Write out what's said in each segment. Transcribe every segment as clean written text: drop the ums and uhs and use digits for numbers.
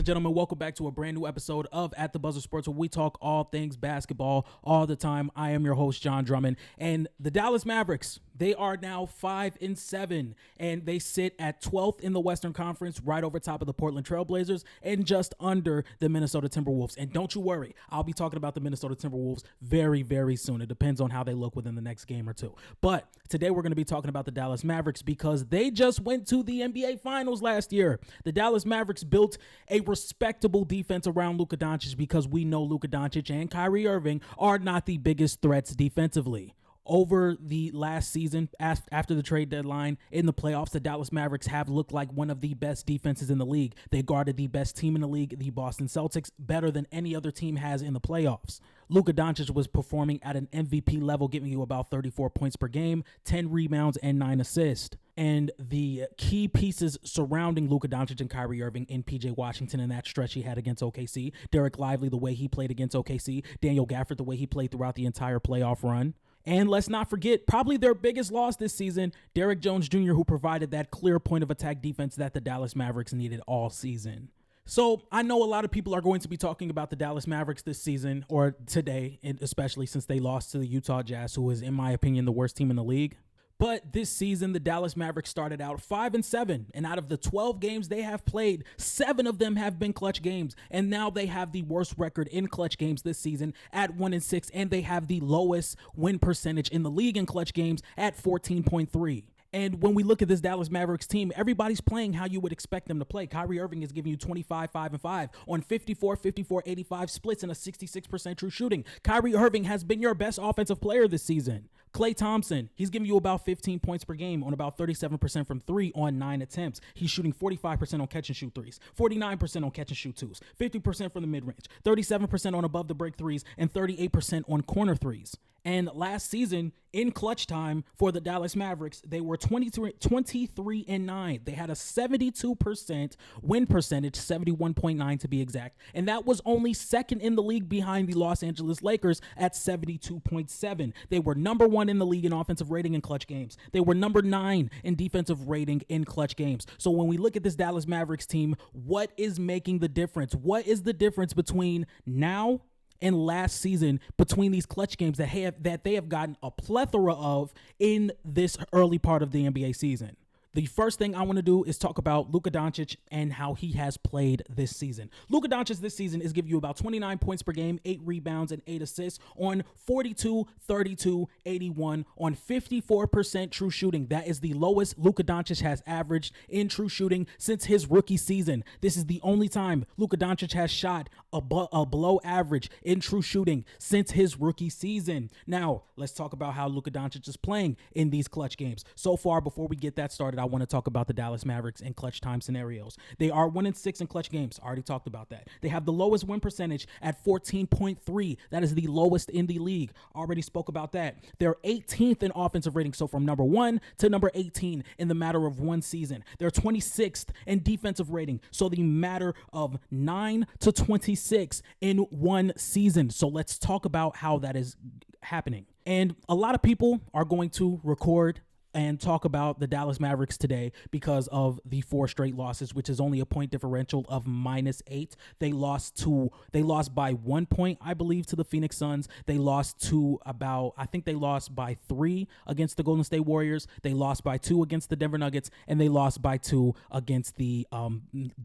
and gentlemen, welcome back to a brand new episode of At the Buzzer Sports, where we talk all things basketball all the time. I am your host, John Drummond, and the Dallas Mavericks, they are now 5-7, and they sit at 12th in the Western Conference, right over top of the Portland Trail Blazers, and just under the Minnesota Timberwolves. And don't you worry, I'll be talking about the Minnesota Timberwolves very, very soon. It depends on how they look within the next game or two. But today we're going to be talking about the Dallas Mavericks because they just went to the NBA Finals last year. The Dallas Mavericks built a respectable defense around Luka Doncic because we know Luka Doncic and Kyrie Irving are not the biggest threats defensively. Over the last season, after the trade deadline in the playoffs, the Dallas Mavericks have looked like one of the best defenses in the league. They guarded the best team in the league, the Boston Celtics, better than any other team has in the playoffs. Luka Doncic was performing at an MVP level, giving you about 34 points per game, 10 rebounds, and 9 assists. And the key pieces surrounding Luka Doncic and Kyrie Irving in P.J. Washington in that stretch he had against OKC, Derek Lively the way he played against OKC, Daniel Gafford the way he played throughout the entire playoff run. And let's not forget, probably their biggest loss this season, Derrick Jones Jr., who provided that clear point of attack defense that the Dallas Mavericks needed all season. So I know a lot of people are going to be talking about the Dallas Mavericks this season, or today, and especially since they lost to the Utah Jazz, who is, in my opinion, the worst team in the league. But this season, the Dallas Mavericks started out 5-7, and out of the 12 games they have played, 7 of them have been clutch games, and now they have the worst record in clutch games this season at 1-6, and they have the lowest win percentage in the league in clutch games at 14.3. And when we look at this Dallas Mavericks team, everybody's playing how you would expect them to play. Kyrie Irving is giving you 25-5-5 on 54-54-85 splits and a 66% true shooting. Kyrie Irving has been your best offensive player this season. Klay Thompson, he's giving you about 15 points per game on about 37% from 3 on 9 attempts. He's shooting 45% on catch and shoot threes, 49% on catch and shoot twos, 50% from the mid-range, 37% on above the break threes, and 38% on corner threes. And last season, in clutch time for the Dallas Mavericks, they were 23-9. They had a 72% win percentage, 71.9 to be exact. And that was only second in the league behind the Los Angeles Lakers at 72.7. They were number 1 in the league in offensive rating in clutch games. They were number 9 in defensive rating in clutch games. So when we look at this Dallas Mavericks team, what is making the difference? What is the difference between now and last season, between these clutch games that they have gotten a plethora of in this early part of the NBA season? The first thing I want to do is talk about Luka Doncic and how he has played this season. Luka Doncic this season is giving you about 29 points per game, 8 rebounds, and 8 assists on 42, 32, 81 on 54% true shooting. That is the lowest Luka Doncic has averaged in true shooting since his rookie season. This is the only time Luka Doncic has shot a below average in true shooting since his rookie season. Now, let's talk about how Luka Doncic is playing in these clutch games. So far, before we get that started, I want to talk about the Dallas Mavericks in clutch time scenarios. They are 1-6 in clutch games. Already talked about that. They have the lowest win percentage at 14.3. That is the lowest in the league. Already spoke about that. They're 18th in offensive rating. So from number 1 to number 18 in the matter of one season. They're 26th in defensive rating. So the matter of 9 to 26 in one season. So let's talk about how that is happening. And a lot of people are going to record and talk about the Dallas Mavericks today because of the 4 straight losses, which is only a point differential of -8. They lost by 1 point, I believe, to the Phoenix Suns. They lost they lost by 3 against the Golden State Warriors. They lost by 2 against the Denver Nuggets, and they lost by 2 against the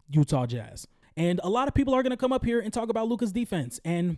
Utah Jazz. And a lot of people are going to come up here and talk about Luka's defense, and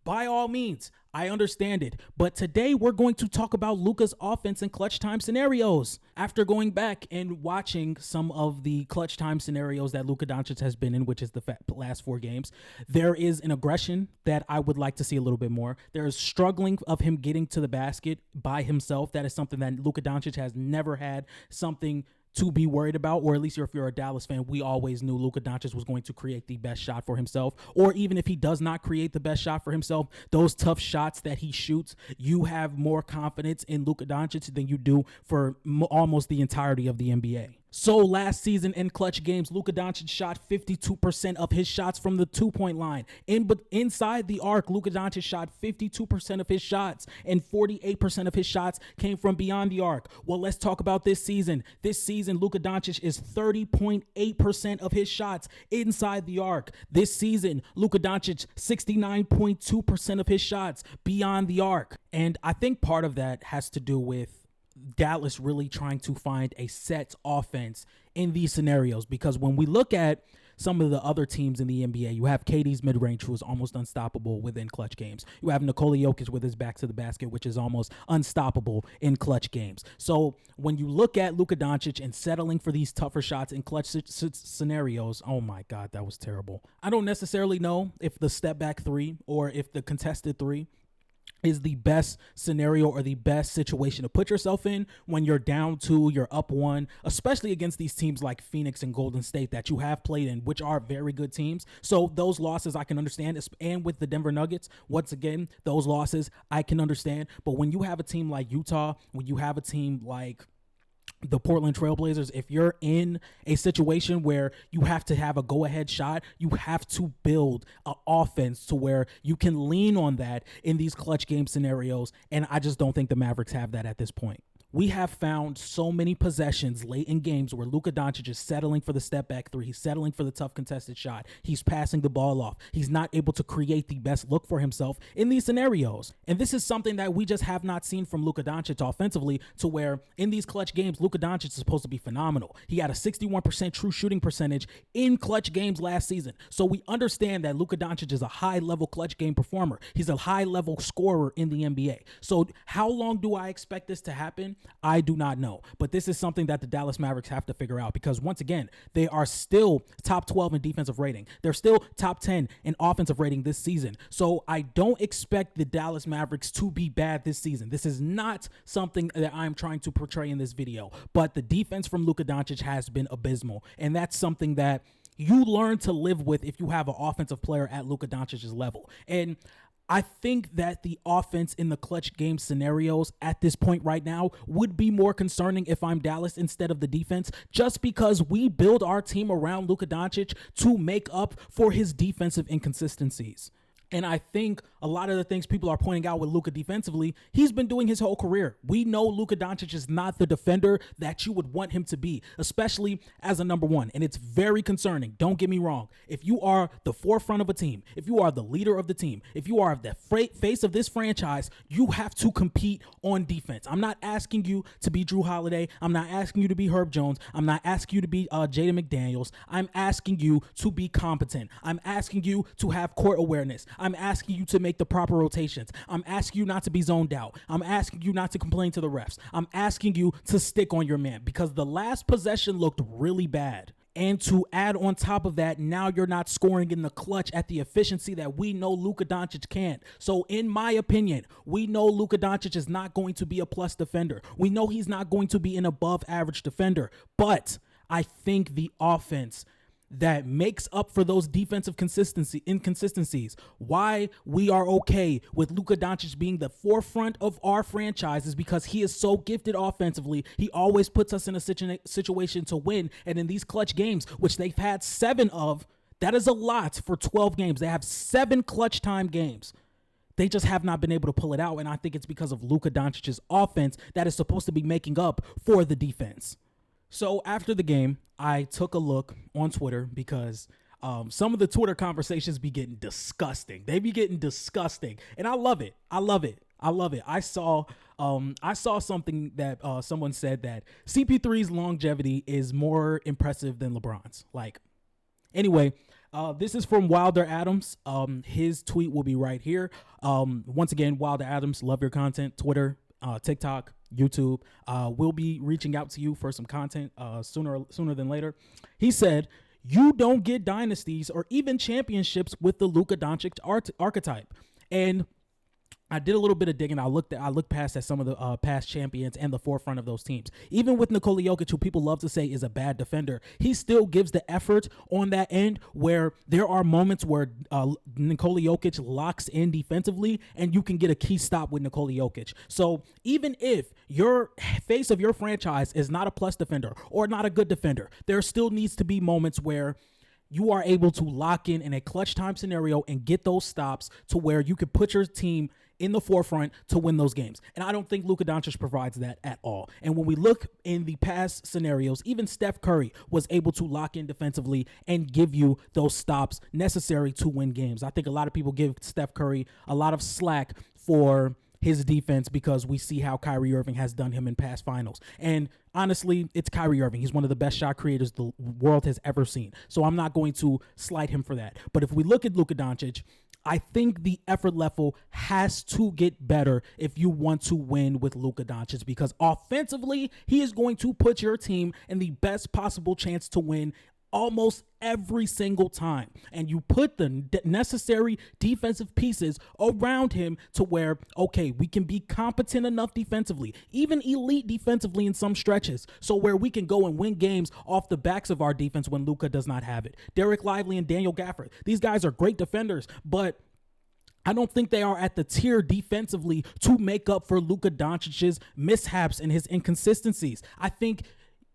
by all means, I understand it. But today we're going to talk about Luka's offense in clutch time scenarios. After going back and watching some of the clutch time scenarios that Luka Doncic has been in, which is the last 4 games, there is an aggression that I would like to see a little bit more. There is struggling of him getting to the basket by himself. That is something that Luka Doncic has never had something to be worried about, or at least if you're a Dallas fan, we always knew Luka Doncic was going to create the best shot for himself. Or even if he does not create the best shot for himself, those tough shots that he shoots, you have more confidence in Luka Doncic than you do for almost the entirety of the NBA. So last season in clutch games, Luka Doncic shot 52% of his shots from the 2-point line. But inside the arc, Luka Doncic shot 52% of his shots, and 48% of his shots came from beyond the arc. Well, let's talk about this season. This season, Luka Doncic is 30.8% of his shots inside the arc. This season, Luka Doncic 69.2% of his shots beyond the arc. And I think part of that has to do with Dallas really trying to find a set offense in these scenarios, because when we look at some of the other teams in the NBA, you have KD's mid-range, who is almost unstoppable within clutch games. You have Nikola Jokic with his back to the basket, which is almost unstoppable in clutch games. So when you look at Luka Doncic and settling for these tougher shots in clutch scenarios, oh my God, that was terrible. I don't necessarily know if the step back three or if the contested three is the best scenario or the best situation to put yourself in when you're down 2, you're up 1, especially against these teams like Phoenix and Golden State that you have played in, which are very good teams. So those losses I can understand. And with the Denver Nuggets, once again, those losses I can understand. But when you have a team like Utah, when you have a team like the Portland Trailblazers, if you're in a situation where you have to have a go-ahead shot, you have to build an offense to where you can lean on that in these clutch game scenarios, and I just don't think the Mavericks have that at this point. We have found so many possessions late in games where Luka Doncic is settling for the step back three. He's settling for the tough contested shot. He's passing the ball off. He's not able to create the best look for himself in these scenarios. And this is something that we just have not seen from Luka Doncic offensively, to where in these clutch games, Luka Doncic is supposed to be phenomenal. He had a 61% true shooting percentage in clutch games last season. So we understand that Luka Doncic is a high-level clutch game performer. He's a high-level scorer in the NBA. So how long do I expect this to happen? I do not know, but this is something that the Dallas Mavericks have to figure out, because once again, they are still top 12 in defensive rating. They're still top 10 in offensive rating this season. So I don't expect the Dallas Mavericks to be bad this season. This is not something that I'm trying to portray in this video, but the defense from Luka Doncic has been abysmal, and that's something that you learn to live with if you have an offensive player at Luka Doncic's level. And I think that the offense in the clutch game scenarios at this point right now would be more concerning if I'm Dallas instead of the defense, just because we build our team around Luka Doncic to make up for his defensive inconsistencies. And I think a lot of the things people are pointing out with Luka defensively, he's been doing his whole career. We know Luka Doncic is not the defender that you would want him to be, especially as a number one. And it's very concerning. Don't get me wrong. If you are the forefront of a team, if you are the leader of the team, if you are the face of this franchise, you have to compete on defense. I'm not asking you to be Drew Holiday. I'm not asking you to be Herb Jones. I'm not asking you to be Jaden McDaniels. I'm asking you to be competent. I'm asking you to have court awareness. I'm asking you to make the proper rotations. I'm asking you not to be zoned out. I'm asking you not to complain to the refs. I'm asking you to stick on your man, because the last possession looked really bad. And to add on top of that, now you're not scoring in the clutch at the efficiency that we know Luka Doncic can. So in my opinion, we know Luka Doncic is not going to be a plus defender. We know he's not going to be an above average defender. But I think the offense that makes up for those defensive inconsistencies, why we are okay with Luka Doncic being the forefront of our franchise, is because he is so gifted offensively. He always puts us in a situation to win. And in these clutch games, which they've had 7 of, that is a lot for 12 games. They have 7 clutch time games. They just have not been able to pull it out. And I think it's because of Luka Doncic's offense that is supposed to be making up for the defense. So after the game, I took a look on Twitter, because some of the Twitter conversations be getting disgusting. They be getting disgusting, and I love it. I love it. I love it. I saw something that someone said that CP3's longevity is more impressive than LeBron's. Anyway, this is from Wilder Adams. His tweet will be right here. Once again, Wilder Adams, love your content. Twitter, TikTok, YouTube. We'll be reaching out to you for some content sooner than later. He said, "You don't get dynasties or even championships with the Luka Doncic archetype." And I did a little bit of digging. I looked past at some of the past champions and the forefront of those teams. Even with Nikola Jokic, who people love to say is a bad defender, he still gives the effort on that end where there are moments where Nikola Jokic locks in defensively and you can get a key stop with Nikola Jokic. So even if your face of your franchise is not a plus defender or not a good defender, there still needs to be moments where you are able to lock in a clutch time scenario and get those stops to where you could put your team in the forefront to win those games. And I don't think Luka Doncic provides that at all. And when we look in the past scenarios, even Steph Curry was able to lock in defensively and give you those stops necessary to win games. I think a lot of people give Steph Curry a lot of slack for his defense because we see how Kyrie Irving has done him in past finals. And honestly, it's Kyrie Irving. He's one of the best shot creators the world has ever seen. So I'm not going to slight him for that. But if we look at Luka Doncic, I think the effort level has to get better if you want to win with Luka Doncic, because offensively, he is going to put your team in the best possible chance to win almost every single time. And you put the necessary defensive pieces around him to where, okay, we can be competent enough defensively, even elite defensively in some stretches, so where we can go and win games off the backs of our defense when Luka does not have it. Derek Lively and Daniel Gafford, these guys are great defenders, but I don't think they are at the tier defensively to make up for Luka Doncic's mishaps and his inconsistencies. I think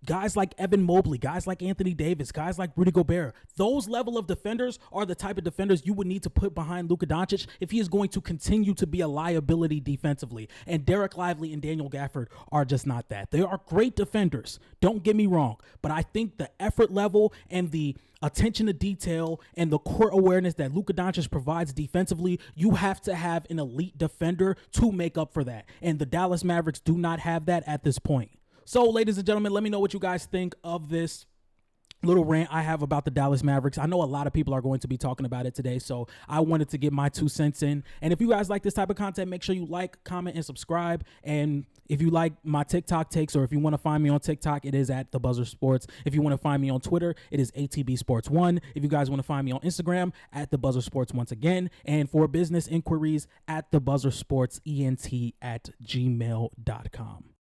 guys like Evan Mobley, guys like Anthony Davis, guys like Rudy Gobert, those level of defenders are the type of defenders you would need to put behind Luka Doncic if he is going to continue to be a liability defensively. And Derek Lively and Daniel Gafford are just not that. They are great defenders, don't get me wrong, but I think the effort level and the attention to detail and the court awareness that Luka Doncic provides defensively, you have to have an elite defender to make up for that. And the Dallas Mavericks do not have that at this point. So, ladies and gentlemen, let me know what you guys think of this little rant I have about the Dallas Mavericks. I know a lot of people are going to be talking about it today, so I wanted to get my 2 cents in. And if you guys like this type of content, make sure you like, comment, and subscribe. And if you like my TikTok takes, or if you want to find me on TikTok, it is at The Buzzer Sports. If you want to find me on Twitter, it is ATB Sports 1. If you guys want to find me on Instagram, at The Buzzer Sports once again. And for business inquiries, at The Buzzer Sports ENT at gmail.com.